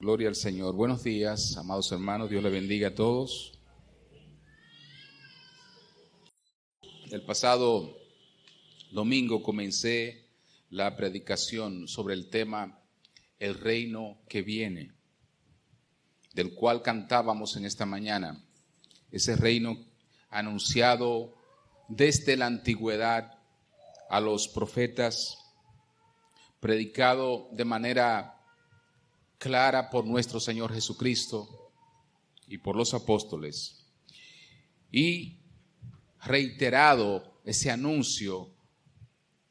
Gloria al Señor. Buenos días, amados hermanos. Dios les bendiga a todos. El pasado domingo comencé la predicación sobre el tema El reino que viene, del cual cantábamos en esta mañana. Ese reino anunciado desde la antigüedad a los profetas, predicado de manera clara por nuestro Señor Jesucristo y por los apóstoles, y reiterado ese anuncio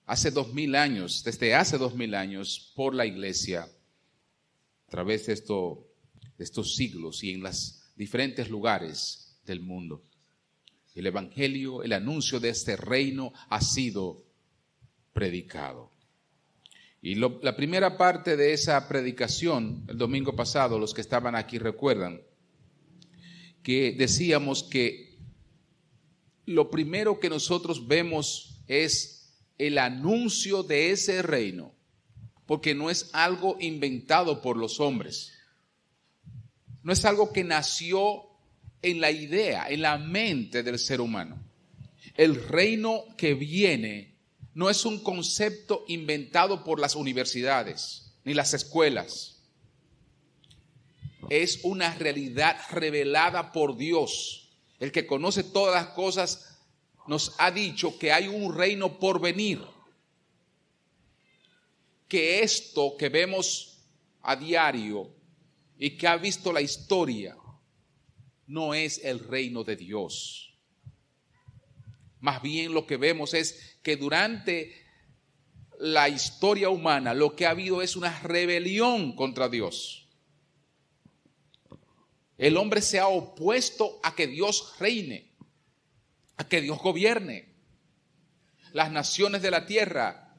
desde hace 2000 años por la iglesia a través de estos siglos y en los diferentes lugares del mundo. El evangelio, el anuncio de este reino ha sido predicado. Y la primera parte de esa predicación, el domingo pasado, los que estaban aquí recuerdan, que decíamos que lo primero que nosotros vemos es el anuncio de ese reino, porque no es algo inventado por los hombres, no es algo que nació en la idea, en la mente del ser humano. El reino que viene no es un concepto inventado por las universidades ni las escuelas. Es una realidad revelada por Dios. El que conoce todas las cosas nos ha dicho que hay un reino por venir. Que esto que vemos a diario y que ha visto la historia no es el reino de Dios. Más bien lo que vemos es que durante la historia humana lo que ha habido es una rebelión contra Dios. El hombre se ha opuesto a que Dios reine, a que Dios gobierne. Las naciones de la tierra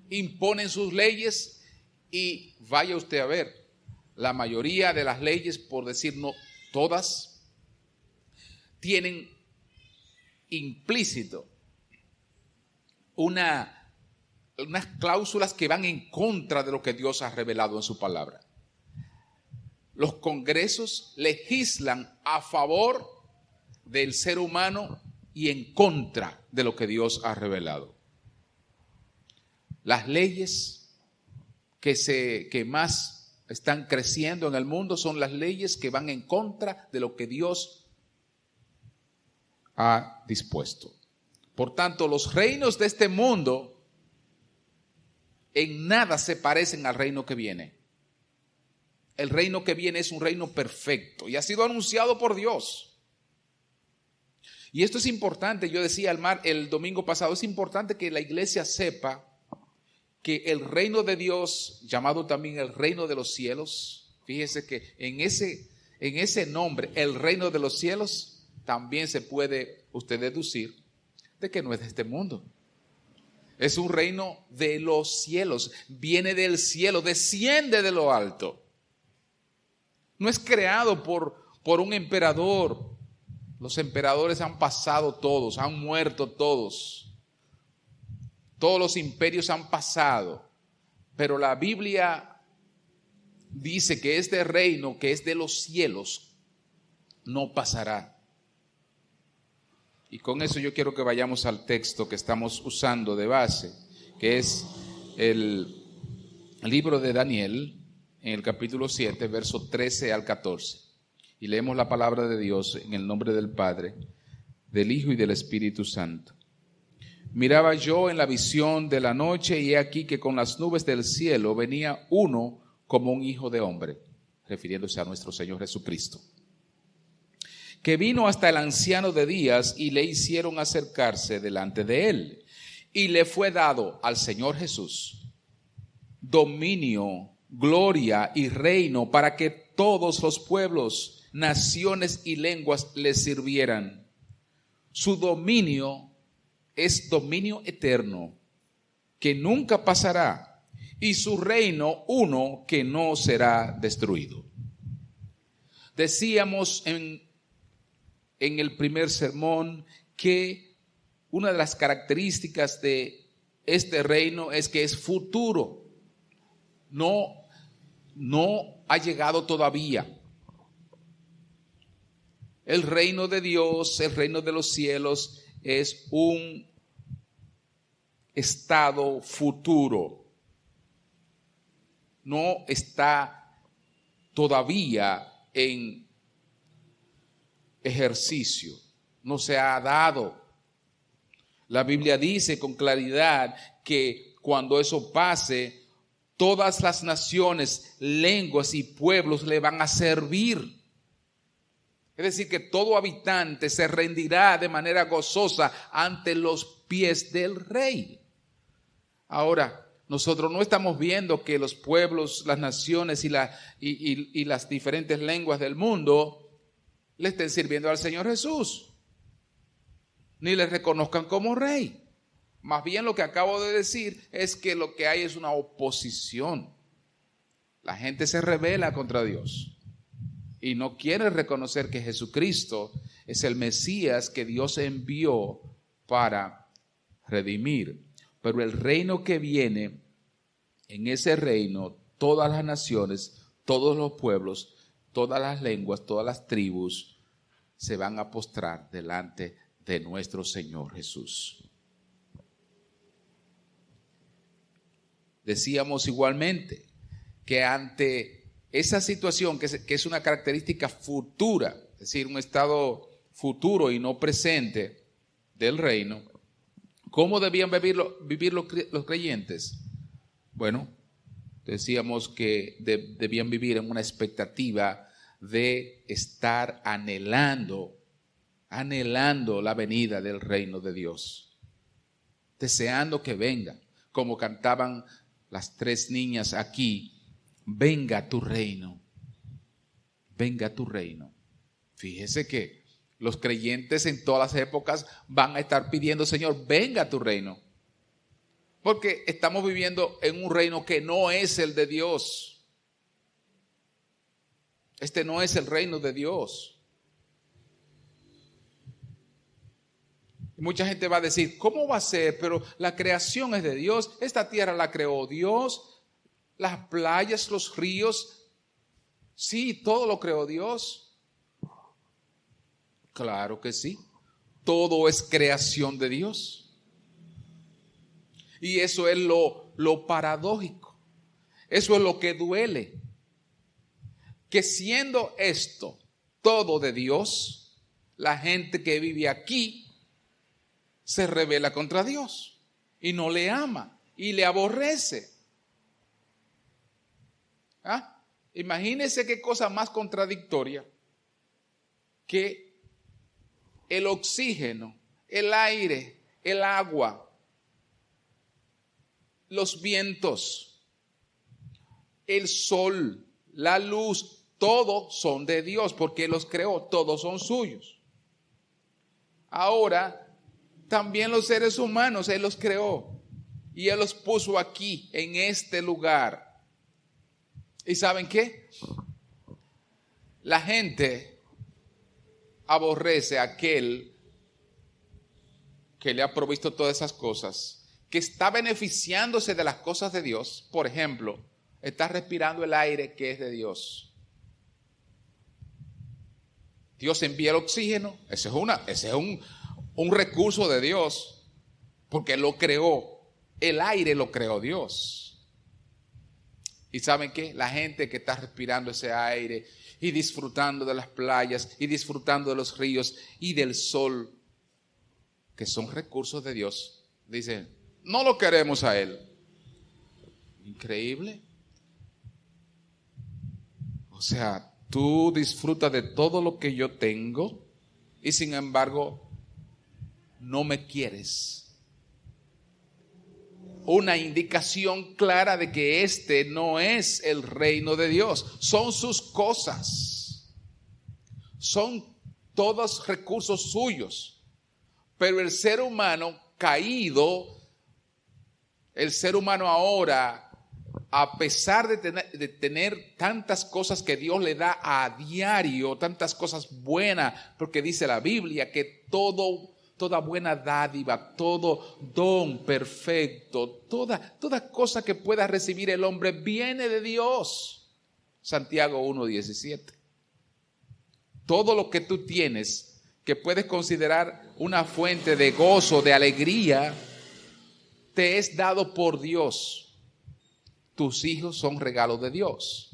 imponen sus leyes y vaya usted a ver, la mayoría de las leyes, por decir no todas, tienen implícito unas cláusulas que van en contra de lo que Dios ha revelado en su palabra. Los congresos legislan a favor del ser humano y en contra de lo que Dios ha revelado. Las leyes que más están creciendo en el mundo son las leyes que van en contra de lo que Dios ha dispuesto. Por tanto, los reinos de este mundo en nada se parecen al reino que viene. El reino que viene es un reino perfecto y ha sido anunciado por Dios. Y esto es importante, yo decía el domingo pasado, es importante que la iglesia sepa que el reino de Dios, llamado también el reino de los cielos, fíjese que en ese nombre, el reino de los cielos, también se puede usted deducir de que no es de este mundo. Es un reino de los cielos, viene del cielo, desciende de lo alto. No es creado por un emperador. Los emperadores han pasado todos, han muerto todos. Todos los imperios han pasado. Pero la Biblia dice que este reino que es de los cielos no pasará. Y con eso yo quiero que vayamos al texto que estamos usando de base, que es el libro de Daniel, en el capítulo 7, verso 13 al 14. Y leemos la palabra de Dios en el nombre del Padre, del Hijo y del Espíritu Santo. Miraba yo en la visión de la noche y he aquí que con las nubes del cielo venía uno como un hijo de hombre, refiriéndose a nuestro Señor Jesucristo, que vino hasta el anciano de días y le hicieron acercarse delante de él. Y le fue dado al Señor Jesús dominio, gloria y reino para que todos los pueblos, naciones y lenguas le sirvieran. Su dominio es dominio eterno, que nunca pasará, y su reino uno que no será destruido. Decíamos en el primer sermón que una de las características de este reino es que es futuro. No ha llegado todavía. El reino de Dios, el reino de los cielos, es un estado futuro. No está todavía en ejercicio, no se ha dado. La Biblia dice con claridad que cuando eso pase, todas las naciones, lenguas y pueblos le van a servir. Es decir, que todo habitante se rendirá de manera gozosa ante los pies del rey. Ahora, nosotros no estamos viendo que los pueblos, las naciones y las diferentes lenguas del mundo le estén sirviendo al Señor Jesús, ni le reconozcan como rey. Más bien lo que acabo de decir es que lo que hay es una oposición. La gente se rebela contra Dios y no quiere reconocer que Jesucristo es el Mesías que Dios envió para redimir. Pero el reino que viene, en ese reino, todas las naciones, todos los pueblos, todas las lenguas, todas las tribus se van a postrar delante de nuestro Señor Jesús. Decíamos igualmente que ante esa situación que es una característica futura, es decir, un estado futuro y no presente del reino, ¿cómo debían vivir los creyentes? Bueno, decíamos que debían vivir en una expectativa de estar anhelando la venida del reino de Dios, deseando que venga, como cantaban las tres niñas aquí: venga tu reino, venga tu reino. Fíjese que los creyentes en todas las épocas van a estar pidiendo: Señor, venga tu reino, porque estamos viviendo en un reino que no es el de Dios. Este no es el reino de Dios. Y mucha gente va a decir: ¿cómo va a ser? Pero la creación es de Dios, esta tierra la creó Dios, las playas, los ríos, sí, todo lo creó Dios. Claro que sí, todo es creación de Dios. Y eso es lo paradójico, eso es lo que duele, que siendo esto todo de Dios, la gente que vive aquí se rebela contra Dios y no le ama y le aborrece. Imagínense qué cosa más contradictoria que el oxígeno, el aire, el agua, los vientos, el sol, la luz, todos son de Dios porque Él los creó, todos son suyos. Ahora, también los seres humanos Él los creó y Él los puso aquí, en este lugar. ¿Y saben qué? La gente aborrece a aquel que le ha provisto todas esas cosas, que está beneficiándose de las cosas de Dios. Por ejemplo, está respirando el aire que es de Dios. Dios envía el oxígeno, ese es un recurso de Dios, porque Él lo creó. El aire lo creó Dios. ¿Y saben qué? La gente que está respirando ese aire y disfrutando de las playas y disfrutando de los ríos y del sol, que son recursos de Dios, dicen: no lo queremos a Él. Increíble. O sea, tú disfrutas de todo lo que yo tengo y sin embargo no me quieres. Una indicación clara de que este no es el reino de Dios. Son sus cosas. Son todos recursos suyos. Pero el ser humano caído, el ser humano ahora, a pesar de tener tantas cosas que Dios le da a diario, tantas cosas buenas, porque dice la Biblia que toda buena dádiva, todo don perfecto, toda cosa que pueda recibir el hombre viene de Dios. Santiago 1:17. Todo lo que tú tienes, que puedes considerar una fuente de gozo, de alegría, te es dado por Dios. Tus hijos son regalos de Dios.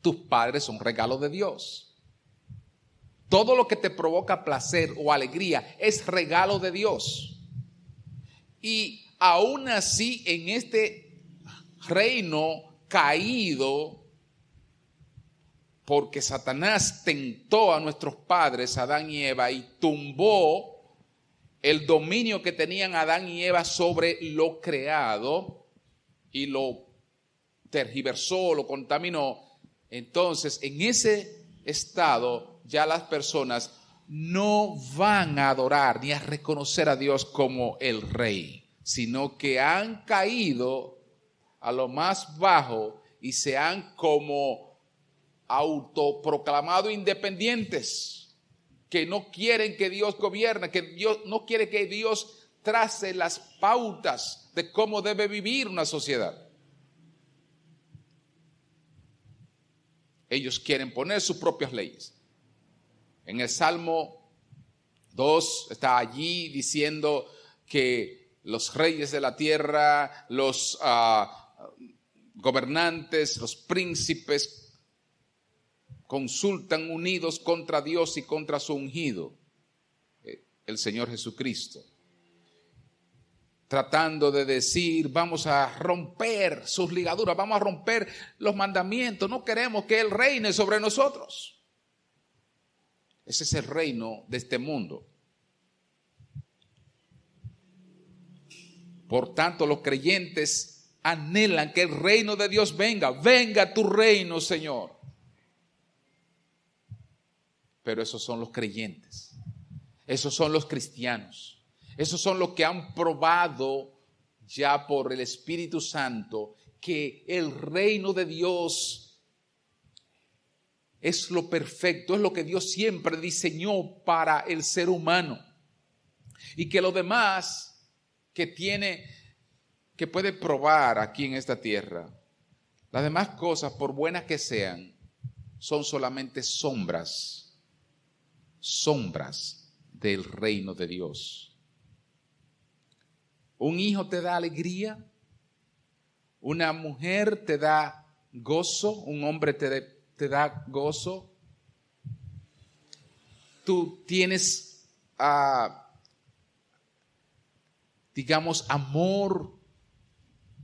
Tus padres son regalos de Dios. Todo lo que te provoca placer o alegría es regalo de Dios. Y aún así, en este reino caído, porque Satanás tentó a nuestros padres, Adán y Eva, y tumbó el dominio que tenían Adán y Eva sobre lo creado y lo tergiversó, lo contaminó. Entonces, en ese estado, ya las personas no van a adorar ni a reconocer a Dios como el Rey, sino que han caído a lo más bajo y se han como autoproclamado independientes, que no quieren que Dios gobierne, que Dios no quiere que Dios trace las pautas de cómo debe vivir una sociedad. Ellos quieren poner sus propias leyes. En el Salmo 2 está allí diciendo que los reyes de la tierra, los gobernantes, los príncipes consultan unidos contra Dios y contra su ungido, el Señor Jesucristo, tratando de decir, vamos a romper sus ligaduras, vamos a romper los mandamientos, no queremos que Él reine sobre nosotros. Ese es el reino de este mundo. Por tanto, los creyentes anhelan que el reino de Dios venga. Venga tu reino, Señor. Pero esos son los creyentes. Esos son los cristianos. Esos son los que han probado ya por el Espíritu Santo que el reino de Dios es lo perfecto, es lo que Dios siempre diseñó para el ser humano. Y que lo demás que puede probar aquí en esta tierra, las demás cosas, por buenas que sean, son solamente sombras del reino de Dios. Un hijo te da alegría, una mujer te da gozo, un hombre te da gozo. Tú tienes, digamos, amor,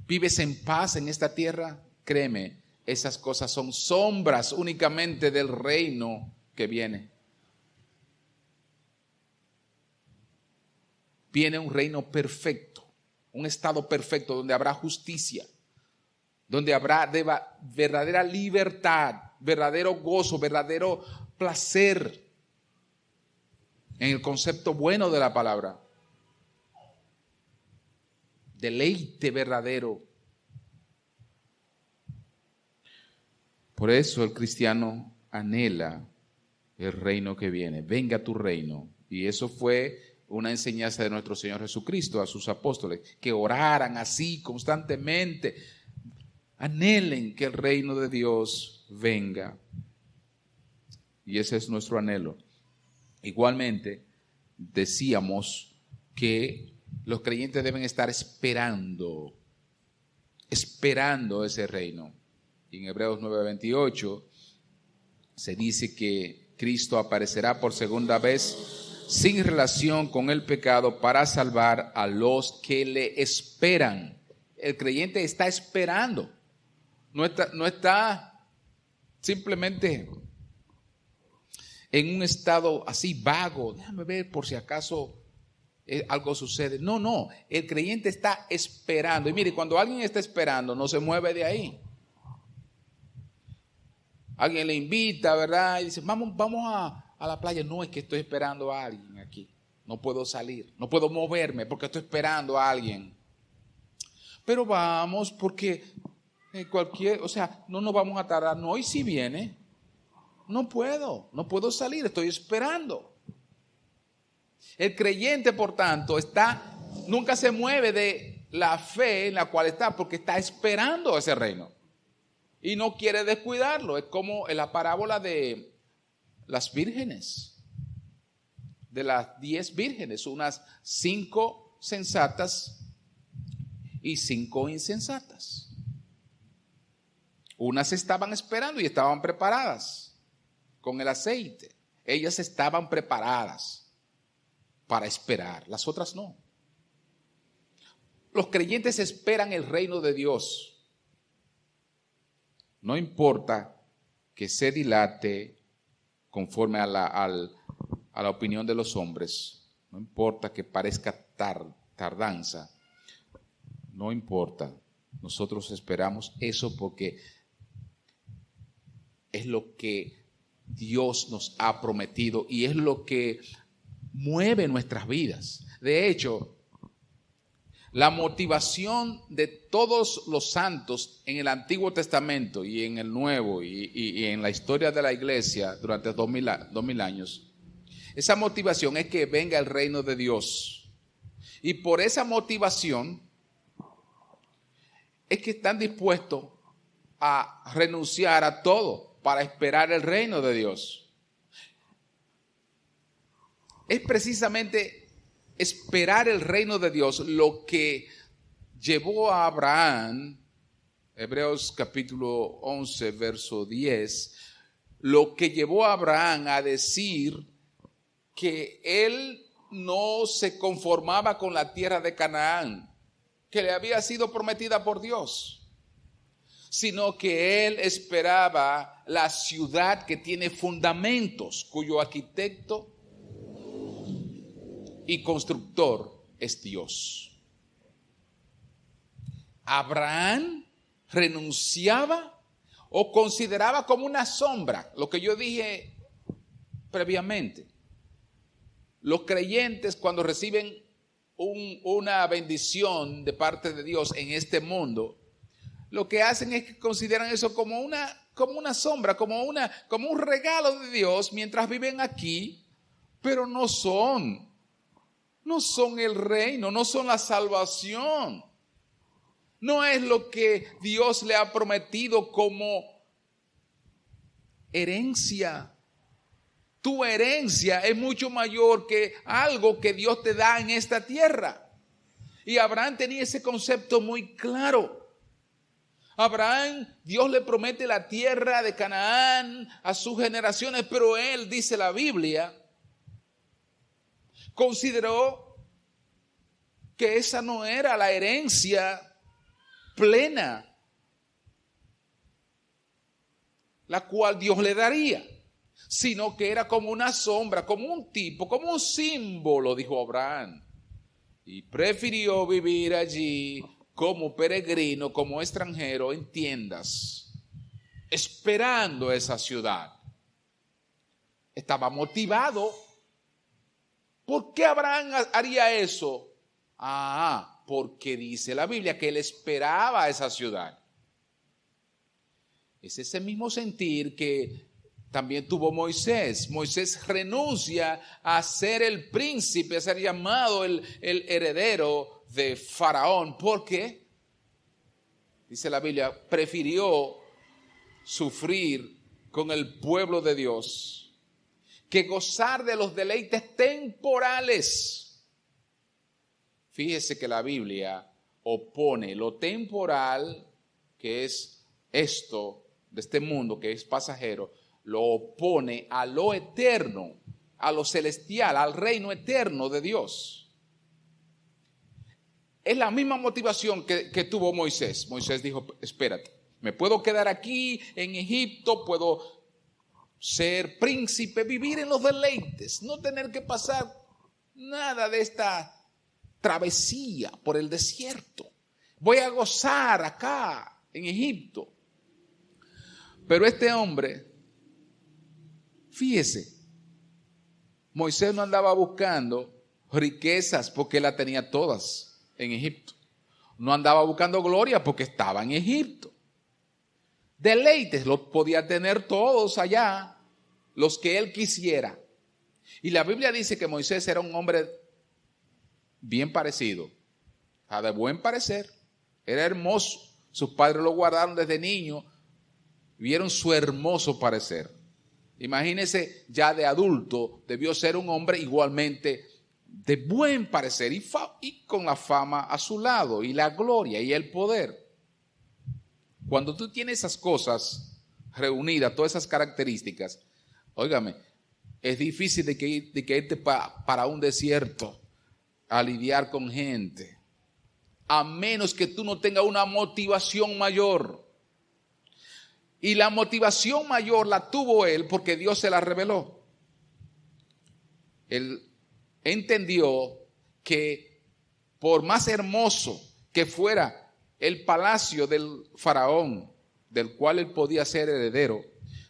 vives en paz en esta tierra. Créeme, esas cosas son sombras únicamente del reino que viene. Viene un reino perfecto, un estado perfecto donde habrá justicia, donde habrá verdadera libertad, verdadero gozo, verdadero placer, en el concepto bueno de la palabra. Deleite verdadero. Por eso el cristiano anhela el reino que viene. Venga tu reino. Y eso fue una enseñanza de nuestro Señor Jesucristo a sus apóstoles, que oraran así constantemente. Anhelen que el reino de Dios venga. Y ese es nuestro anhelo. Igualmente, decíamos que los creyentes deben estar esperando ese reino. Y en Hebreos 9:28 se dice que Cristo aparecerá por segunda vez sin relación con el pecado para salvar a los que le esperan. El creyente está esperando. No está simplemente en un estado así vago. Déjame ver por si acaso algo sucede. No. El creyente está esperando. Y mire, cuando alguien está esperando, no se mueve de ahí. Alguien le invita, ¿verdad? Y dice, vamos a la playa. No, es que estoy esperando a alguien aquí. No puedo salir, no puedo moverme porque estoy esperando a alguien. Pero vamos porque no nos vamos a tardar. No, y si viene, no puedo salir, estoy esperando. El creyente, por tanto, nunca se mueve de la fe en la cual está porque está esperando ese reino. y no quiere descuidarlo. Es como en la parábola de las vírgenes, de las 10 vírgenes, unas 5 sensatas y 5 insensatas. Unas estaban esperando y estaban preparadas con el aceite. Ellas estaban preparadas para esperar, las otras no. Los creyentes esperan el reino de Dios. No importa que se dilate conforme a la opinión de los hombres. No importa que parezca tardanza. No importa. Nosotros esperamos eso porque es lo que Dios nos ha prometido y es lo que mueve nuestras vidas. De hecho, la motivación de todos los santos en el Antiguo Testamento y en el Nuevo y en la historia de la iglesia durante 2000 años, esa motivación es que venga el reino de Dios. Y por esa motivación es que están dispuestos a renunciar a todo para esperar el reino de Dios. Es precisamente esperar el reino de Dios lo que llevó a Abraham, Hebreos capítulo 11, verso 10, lo que llevó a Abraham a decir que él no se conformaba con la tierra de Canaán, que le había sido prometida por Dios, sino que él esperaba la ciudad que tiene fundamentos, cuyo arquitecto y constructor es Dios. Abraham renunciaba o consideraba como una sombra, lo que yo dije previamente. Los creyentes cuando reciben una bendición de parte de Dios en este mundo, lo que hacen es que consideran eso como una sombra, como un regalo de Dios mientras viven aquí, pero no son el reino, no son la salvación. No es lo que Dios le ha prometido como herencia. Tu herencia es mucho mayor que algo que Dios te da en esta tierra. Y Abraham tenía ese concepto muy claro. Abraham, Dios le promete la tierra de Canaán a sus generaciones, pero él, dice la Biblia, consideró que esa no era la herencia plena, la cual Dios le daría, sino que era como una sombra, como un tipo, como un símbolo, dijo Abraham. Y prefirió vivir allí como peregrino, como extranjero en tiendas, esperando esa ciudad. Estaba motivado. ¿Por qué Abraham haría eso? Porque dice la Biblia que él esperaba esa ciudad. Es ese mismo sentir que también tuvo Moisés. Moisés renuncia a ser el príncipe, a ser llamado el heredero de Faraón. ¿Por qué? Dice la Biblia, prefirió sufrir con el pueblo de Dios que gozar de los deleites temporales. Fíjese que la Biblia opone lo temporal, que es esto de este mundo, que es pasajero, lo opone a lo eterno, a lo celestial, al reino eterno de Dios. Es la misma motivación que tuvo Moisés. Moisés dijo, espérate, me puedo quedar aquí en Egipto, puedo ser príncipe, vivir en los deleites, no tener que pasar nada de esta travesía por el desierto. Voy a gozar acá en Egipto. Pero este hombre, fíjese, Moisés no andaba buscando riquezas porque él las tenía todas en Egipto. No andaba buscando gloria porque estaba en Egipto. Deleites los podía tener todos allá, los que él quisiera. Y la Biblia dice que Moisés era un hombre bien parecido, de buen parecer, era hermoso. Sus padres lo guardaron desde niño vieron su hermoso parecer. Imagínense, ya de adulto, debió ser un hombre igualmente de buen parecer y con la fama a su lado, y la gloria y el poder. Cuando tú tienes esas cosas reunidas, todas esas características, óigame, es difícil de que irte para un desierto a lidiar con gente, a menos que tú no tengas una motivación mayor. Y la motivación mayor la tuvo él porque Dios se la reveló. Él entendió que por más hermoso que fuera el palacio del faraón, del cual él podía ser heredero,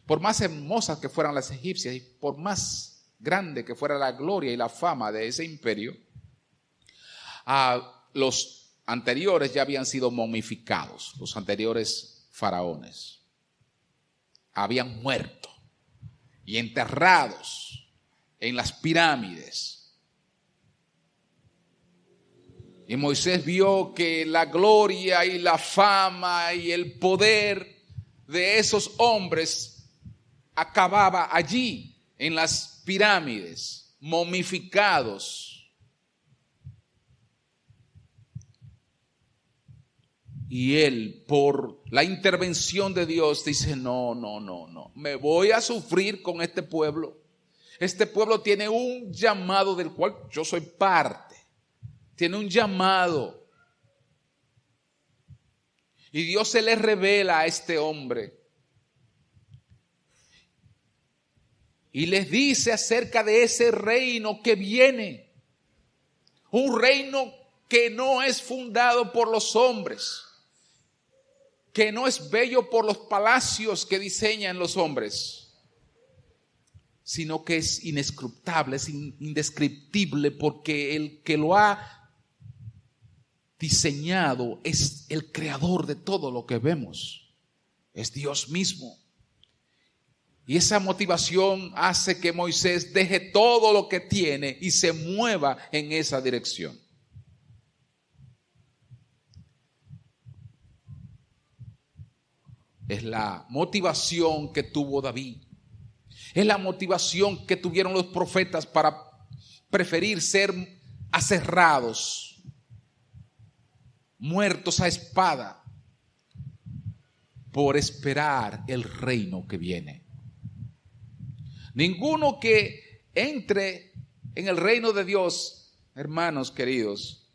por más hermosas que fueran las egipcias y por más grande que fuera la gloria y la fama de ese imperio, los anteriores ya habían sido momificados, los anteriores faraones habían muerto y enterrados en las pirámides. Y Moisés vio que la gloria y la fama y el poder de esos hombres acababa allí, en las pirámides, momificados. Y él, por la intervención de Dios, dice, no, me voy a sufrir con este pueblo. Este pueblo tiene un llamado del cual yo soy parte. Tiene un llamado. Y Dios se le revela a este hombre. Y les dice acerca de ese reino que viene. Un reino que no es fundado por los hombres, que no es bello por los palacios que diseñan los hombres, sino que es inescrutable, es indescriptible, porque el que lo ha diseñado es el creador de todo lo que vemos, es Dios mismo. Y esa motivación hace que Moisés deje todo lo que tiene y se mueva en esa dirección. Es la motivación que tuvo David. Es la motivación que tuvieron los profetas para preferir ser aserrados, muertos a espada, por esperar el reino que viene. Ninguno que entre en el reino de Dios, hermanos queridos,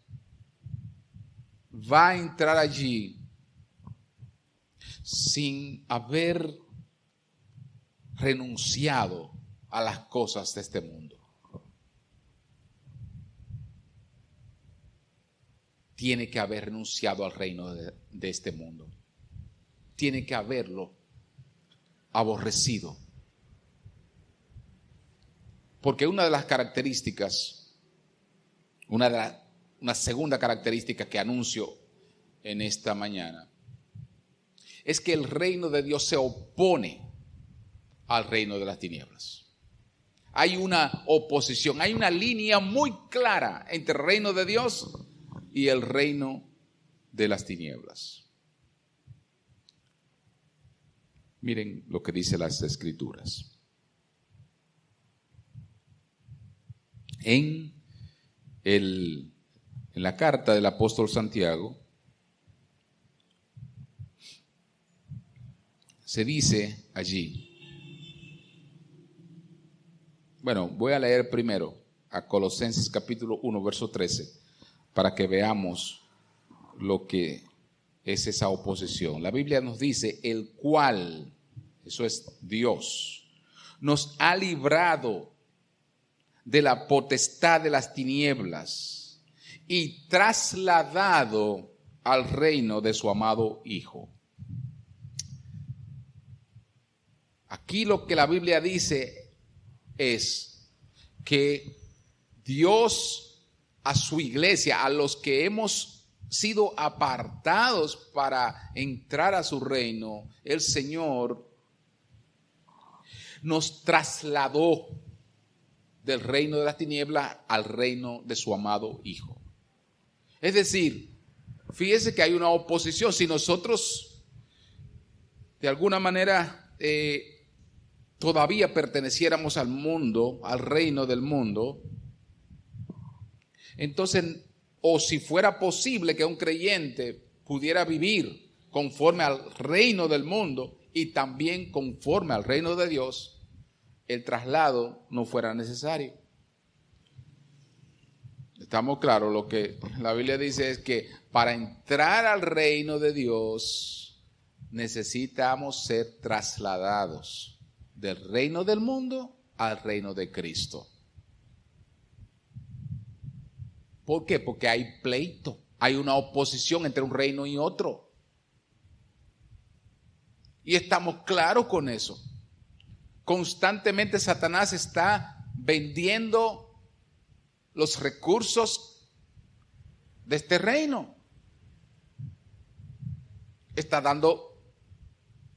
va a entrar allí sin haber renunciado a las cosas de este mundo. Tiene que haber renunciado al reino de este mundo. Tiene que haberlo aborrecido. Porque una de las características, una segunda característica que anuncio en esta mañana, es que el reino de Dios se opone al reino de las tinieblas. Hay una oposición, hay una línea muy clara entre el reino de Dios y el reino de las tinieblas. Miren lo que dice las Escrituras. En la carta del apóstol Santiago, se dice allí, bueno, voy a leer primero a Colosenses capítulo 1, verso 13, para que veamos lo que es esa oposición. La Biblia nos dice, el cual, eso es Dios, nos ha librado de la potestad de las tinieblas y trasladado al reino de su amado Hijo. Aquí lo que la Biblia dice es que Dios a su iglesia, a los que hemos sido apartados para entrar a su reino, el Señor nos trasladó del reino de las tinieblas al reino de su amado Hijo. Es decir, fíjese que hay una oposición. Si nosotros de alguna manera todavía perteneciéramos al mundo, al reino del mundo, entonces, o si fuera posible que un creyente pudiera vivir conforme al reino del mundo y también conforme al reino de Dios, el traslado no fuera necesario. Estamos claros, lo que la Biblia dice es que para entrar al reino de Dios necesitamos ser trasladados del reino del mundo al reino de Cristo. ¿Por qué? Porque hay pleito, hay una oposición entre un reino y otro. Y estamos claros con eso. Constantemente Satanás está vendiendo los recursos de este reino. Está dando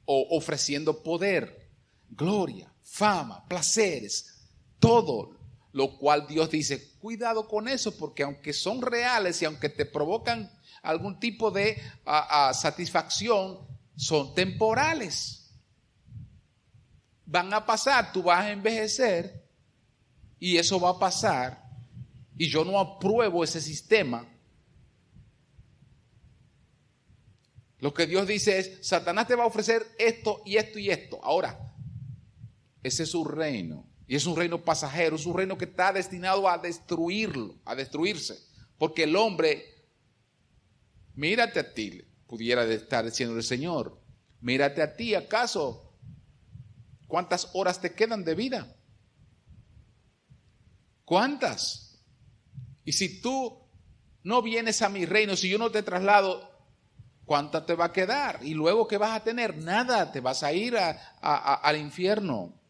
o ofreciendo poder, gloria, fama, placeres, todo lo cual Dios dice, cuidado con eso, porque aunque son reales y aunque te provocan algún tipo de satisfacción, son temporales. Van a pasar, tú vas a envejecer y eso va a pasar. Y yo no apruebo ese sistema. Lo que Dios dice es, Satanás te va a ofrecer esto y esto y esto. Ahora, ese es su reino. Y es un reino pasajero, es un reino que está destinado a destruirlo, a destruirse. Porque el hombre, mírate a ti, pudiera estar diciendo el Señor, mírate a ti, ¿acaso? ¿Cuántas horas te quedan de vida? ¿Cuántas? Y si tú no vienes a mi reino, si yo no te traslado, ¿cuánta te va a quedar? Y luego, ¿qué vas a tener? Nada, te vas a ir al infierno.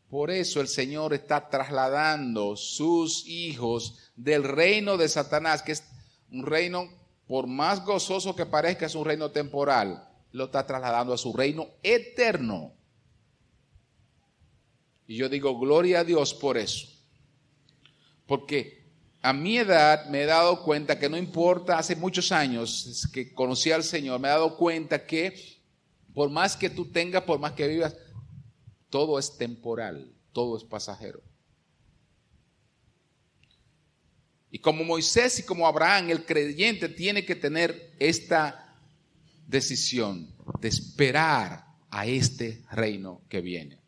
Por eso el Señor está trasladando sus hijos del reino de Satanás, que es un reino, por más gozoso que parezca, es un reino temporal. Lo está trasladando a su reino eterno. Y yo digo, gloria a Dios por eso. Porque a mi edad me he dado cuenta que no importa, hace muchos años que conocí al Señor, me he dado cuenta que por más que tú tengas, por más que vivas, todo es temporal, todo es pasajero. Y como Moisés y como Abraham, el creyente tiene que tener esta decisión de esperar a este reino que viene.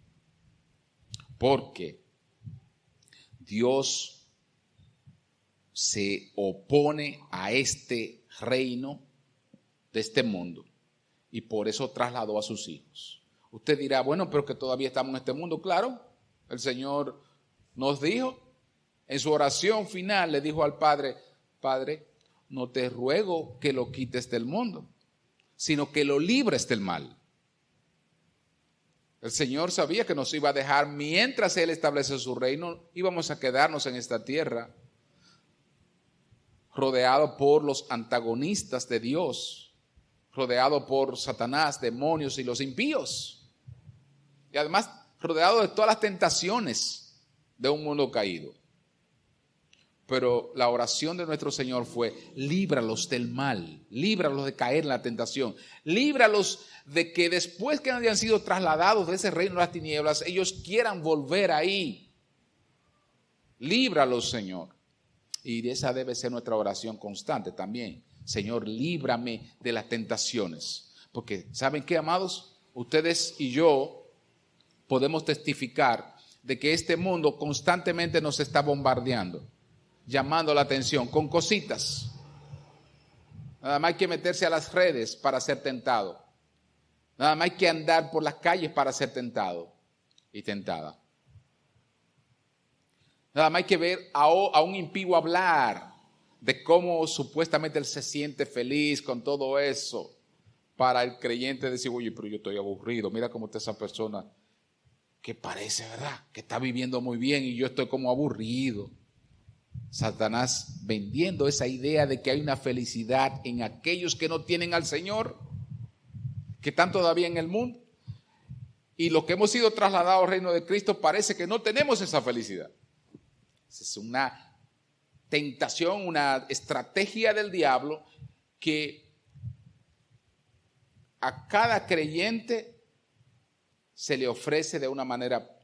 Porque Dios se opone a este reino de este mundo y por eso trasladó a sus hijos. Usted dirá, bueno, pero que todavía estamos en este mundo. Claro, el Señor nos dijo, en su oración final le dijo al Padre, Padre, no te ruego que lo quites del mundo, sino que lo libres del mal. El Señor sabía que nos iba a dejar mientras Él establece su reino, íbamos a quedarnos en esta tierra, rodeado por los antagonistas de Dios, rodeado por Satanás, demonios y los impíos. Y además rodeado de todas las tentaciones de un mundo caído. Pero la oración de nuestro Señor fue, líbralos del mal, líbralos de caer en la tentación, líbralos de que después que hayan sido trasladados de ese reino de las tinieblas, ellos quieran volver ahí. Líbralos, Señor. Y esa debe ser nuestra oración constante también. Señor, líbrame de las tentaciones. Porque, ¿saben qué, amados? Ustedes y yo podemos testificar de que este mundo constantemente nos está bombardeando, llamando la atención con cositas. Nada más hay que meterse a las redes para ser tentado. Nada más hay que andar por las calles para ser tentado y tentada. Nada más hay que ver a un impío hablar de cómo supuestamente él se siente feliz con todo eso. Para el creyente decir, oye, pero yo estoy aburrido. Mira cómo está esa persona que parece, ¿verdad?, que está viviendo muy bien y yo estoy como aburrido. Satanás vendiendo esa idea de que hay una felicidad en aquellos que no tienen al Señor, que están todavía en el mundo. Y los que hemos sido trasladados al reino de Cristo parece que no tenemos esa felicidad. Es una tentación, una estrategia del diablo que a cada creyente se le ofrece de una manera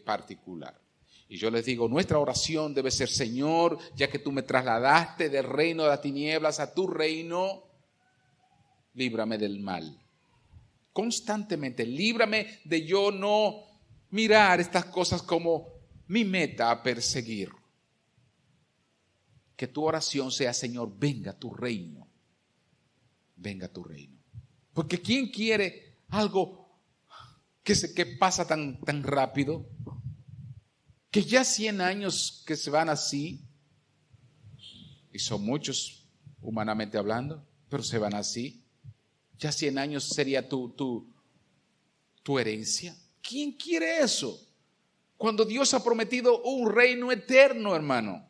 particular. Y yo les digo, nuestra oración debe ser: Señor, ya que tú me trasladaste del reino de las tinieblas a tu reino, líbrame del mal. Constantemente, líbrame de yo no mirar estas cosas como mi meta a perseguir. Que tu oración sea: Señor, venga tu reino. Venga tu reino. Porque ¿quién quiere algo que pasa tan rápido? Que ya 100 años que se van así, y son muchos humanamente hablando, pero se van así. Ya 100 años sería tu herencia. ¿Quién quiere eso? Cuando Dios ha prometido un reino eterno, hermano.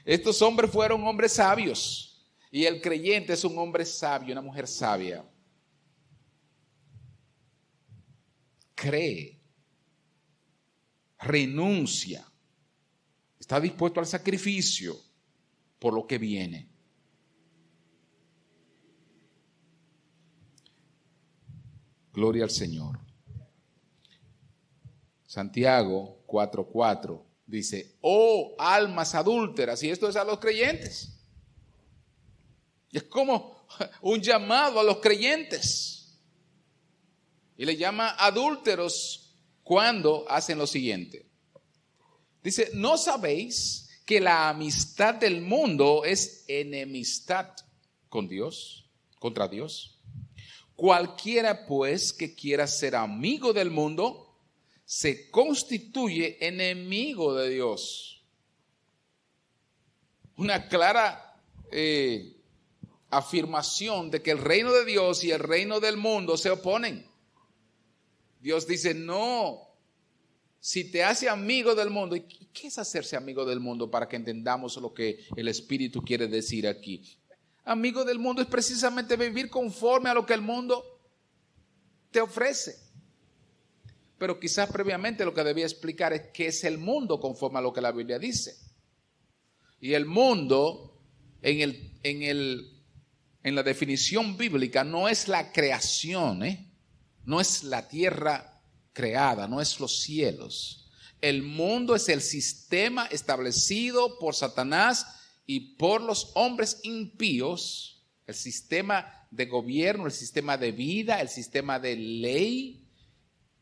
Estos hombres fueron hombres sabios, y el creyente es un hombre sabio, una mujer sabia. Cree, renuncia, está dispuesto al sacrificio por lo que viene. Gloria al Señor. Santiago 4:4 dice: oh almas adúlteras, y esto es a los creyentes. Es como un llamado a los creyentes. Y le llama adúlteros cuando hacen lo siguiente. Dice: ¿no sabéis que la amistad del mundo es enemistad con Dios, contra Dios? Cualquiera pues que quiera ser amigo del mundo se constituye enemigo de Dios. Una clara afirmación de que el reino de Dios y el reino del mundo se oponen. Dios dice: no, si te hace amigo del mundo. ¿Y qué es hacerse amigo del mundo? Para que entendamos lo que el Espíritu quiere decir aquí. Amigo del mundo es precisamente vivir conforme a lo que el mundo te ofrece. Pero quizás previamente lo que debía explicar es qué es el mundo conforme a lo que la Biblia dice. Y el mundo, en la definición bíblica, no es la creación, no es la tierra creada, no es los cielos. El mundo es el sistema establecido por Satanás y por los hombres impíos, el sistema de gobierno, el sistema de vida, el sistema de ley,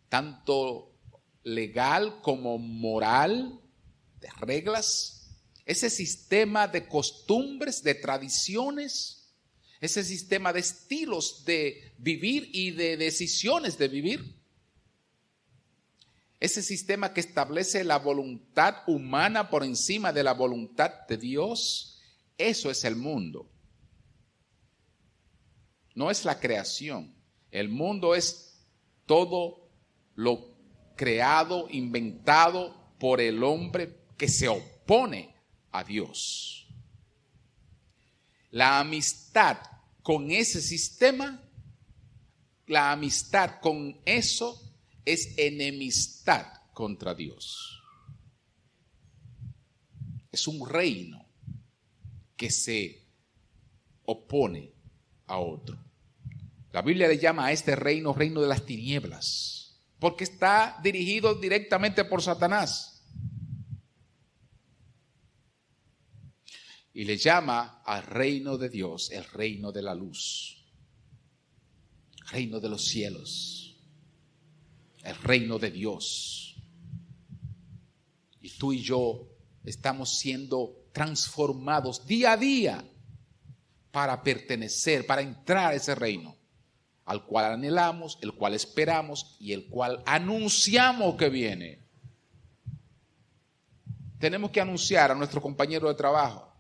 tanto legal como moral, de reglas, ese sistema de costumbres, de tradiciones, ese sistema de estilos de vivir y de decisiones de vivir, ese sistema que establece la voluntad humana por encima de la voluntad de Dios. Eso es el mundo. No es la creación. El mundo es todo lo creado, inventado por el hombre que se opone a Dios. La amistad con ese sistema, la amistad con eso es enemistad contra Dios. Es un reino que se opone a otro. La Biblia le llama a este reino reino de las tinieblas, porque está dirigido directamente por Satanás. Y le llama al reino de Dios el reino de la luz, reino de los cielos, el reino de Dios. Y tú y yo estamos siendo transformados día a día para pertenecer, para entrar a ese reino, al cual anhelamos, el cual esperamos y el cual anunciamos que viene. Tenemos que anunciar a nuestro compañero de trabajo,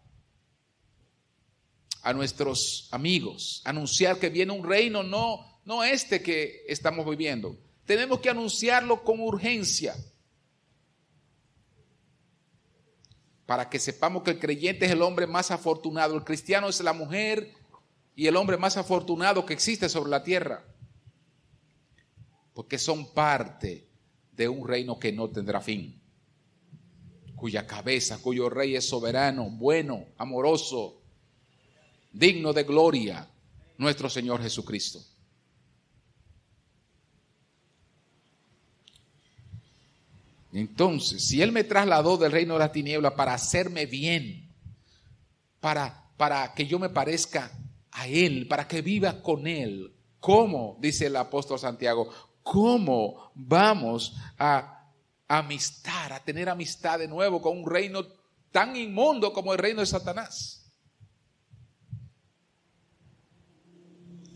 a nuestros amigos, anunciar que viene un reino, no este que estamos viviendo. Tenemos que anunciarlo con urgencia para que sepamos que el creyente es el hombre más afortunado, el cristiano es la mujer y el hombre más afortunado que existe sobre la tierra, porque son parte de un reino que no tendrá fin, cuya cabeza, cuyo rey es soberano, bueno, amoroso, digno de gloria, nuestro Señor Jesucristo. Entonces, si Él me trasladó del reino de la tiniebla para hacerme bien, para que yo me parezca a Él, para que viva con Él, ¿cómo? Dice el apóstol Santiago, ¿cómo vamos a tener amistad de nuevo con un reino tan inmundo como el reino de Satanás?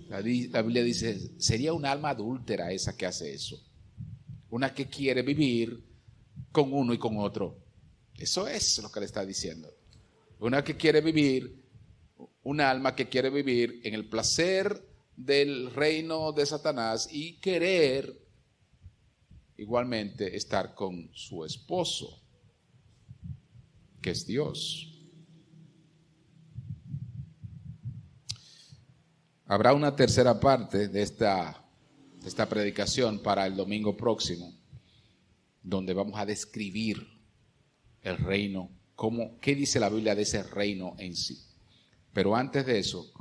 La Biblia dice, sería un alma adúltera esa que hace eso. Una que quiere vivir con uno y con otro. Eso es lo que le está diciendo. Una que quiere vivir, un alma que quiere vivir en el placer del reino de Satanás y querer igualmente estar con su esposo, que es Dios. Habrá una tercera parte de esta predicación para el domingo próximo, donde vamos a describir el reino, qué dice la Biblia de ese reino en sí. Pero antes de eso,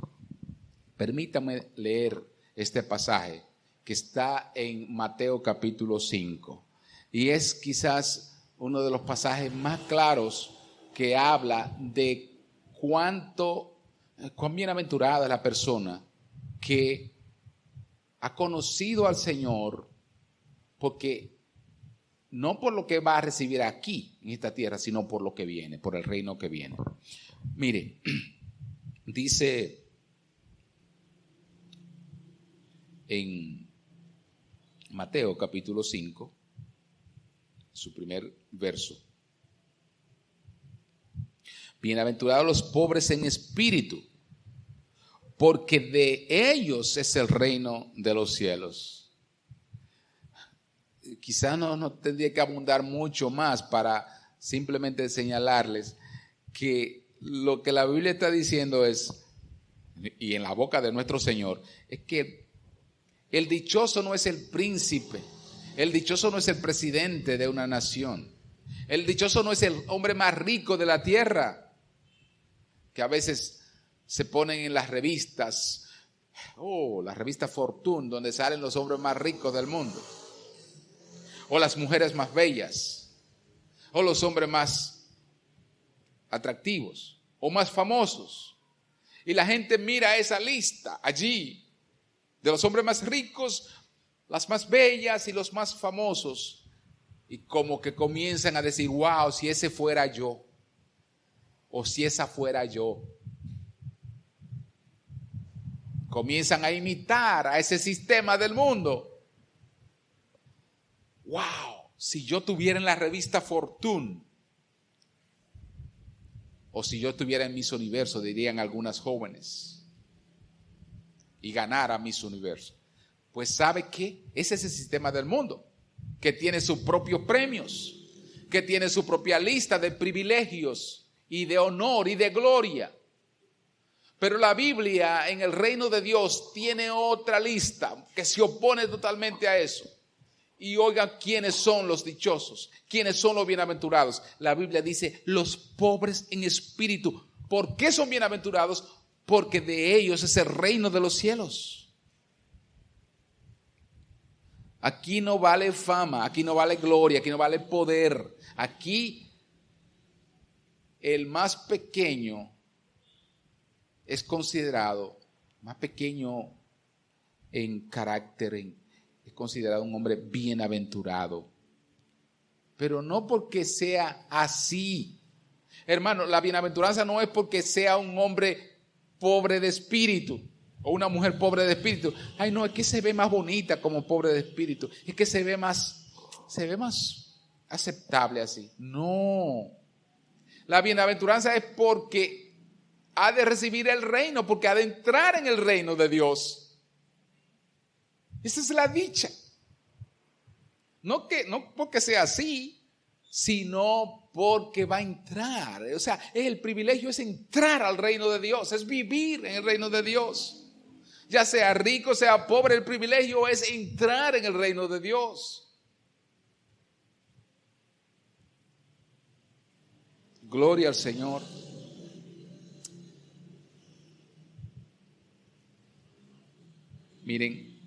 permítame leer este pasaje que está en Mateo capítulo 5. Y es quizás uno de los pasajes más claros que habla de cuán bienaventurada es la persona que ha conocido al Señor, porque no por lo que va a recibir aquí en esta tierra, sino por lo que viene, por el reino que viene. Mire, dice en Mateo capítulo 5, su primer verso: bienaventurados los pobres en espíritu, porque de ellos es el reino de los cielos. Quizás no tendría que abundar mucho más para simplemente señalarles que lo que la Biblia está diciendo es, y en la boca de nuestro Señor, es que el dichoso no es el príncipe, el dichoso no es el presidente de una nación, el dichoso no es el hombre más rico de la tierra, que a veces se ponen en las revistas, la revista Fortune, donde salen los hombres más ricos del mundo, o las mujeres más bellas, o los hombres más atractivos, o más famosos. Y la gente mira esa lista allí, de los hombres más ricos, las más bellas y los más famosos, y como que comienzan a decir, wow, si ese fuera yo, o si esa fuera yo. Comienzan a imitar a ese sistema del mundo. Wow, si yo tuviera en la revista Fortune, o si yo estuviera en Miss Universo, dirían algunas jóvenes, y ganara Miss Universo. Pues ¿sabe qué? Ese es el sistema del mundo, que tiene sus propios premios, que tiene su propia lista de privilegios y de honor y de gloria. Pero la Biblia en el reino de Dios tiene otra lista que se opone totalmente a eso. Y oigan quiénes son los dichosos, quiénes son los bienaventurados. La Biblia dice los pobres en espíritu. ¿Por qué son bienaventurados? Porque de ellos es el reino de los cielos. Aquí no vale fama, aquí no vale gloria, aquí no vale poder. Aquí el más pequeño es considerado, más pequeño en carácter, es considerado un hombre bienaventurado. Pero no porque sea así. Hermano, la bienaventuranza no es porque sea un hombre pobre de espíritu o una mujer pobre de espíritu. Ay, no, es que se ve más bonita como pobre de espíritu. Es que se ve más aceptable así. No. La bienaventuranza es porque ha de recibir el reino, porque ha de entrar en el reino de Dios. Esa es la dicha. No porque sea así, sino porque va a entrar. O sea, el privilegio es entrar al reino de Dios, es vivir en el reino de Dios. Ya sea rico, sea pobre, el privilegio es entrar en el reino de Dios. Gloria al Señor. Miren,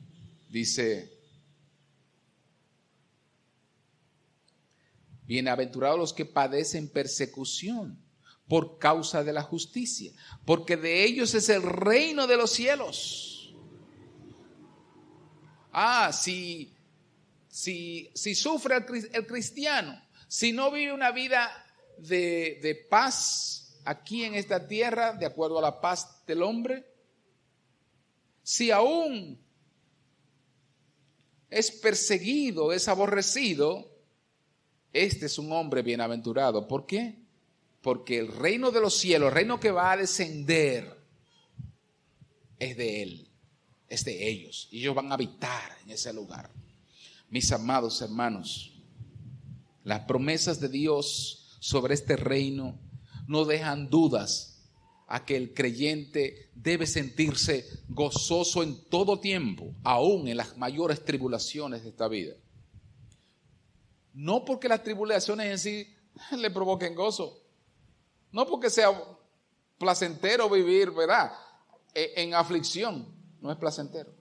dice, bienaventurados los que padecen persecución por causa de la justicia, porque de ellos es el reino de los cielos. Si sufre el cristiano, si no vive una vida de paz aquí en esta tierra, de acuerdo a la paz del hombre, si aún es perseguido, es aborrecido, este es un hombre bienaventurado. ¿Por qué? Porque el reino de los cielos, el reino que va a descender, es de Él, es de ellos. Y ellos van a habitar en ese lugar. Mis amados hermanos, las promesas de Dios sobre este reino no dejan dudas a que el creyente debe sentirse gozoso en todo tiempo, aún en las mayores tribulaciones de esta vida. No porque las tribulaciones en sí le provoquen gozo, no porque sea placentero vivir, ¿verdad?, en aflicción, no es placentero,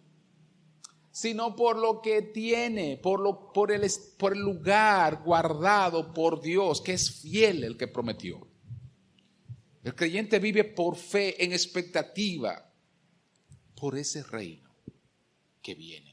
sino por lo que tiene, por el lugar guardado por Dios, que es fiel el que prometió. El creyente vive por fe, en expectativa, por ese reino que viene.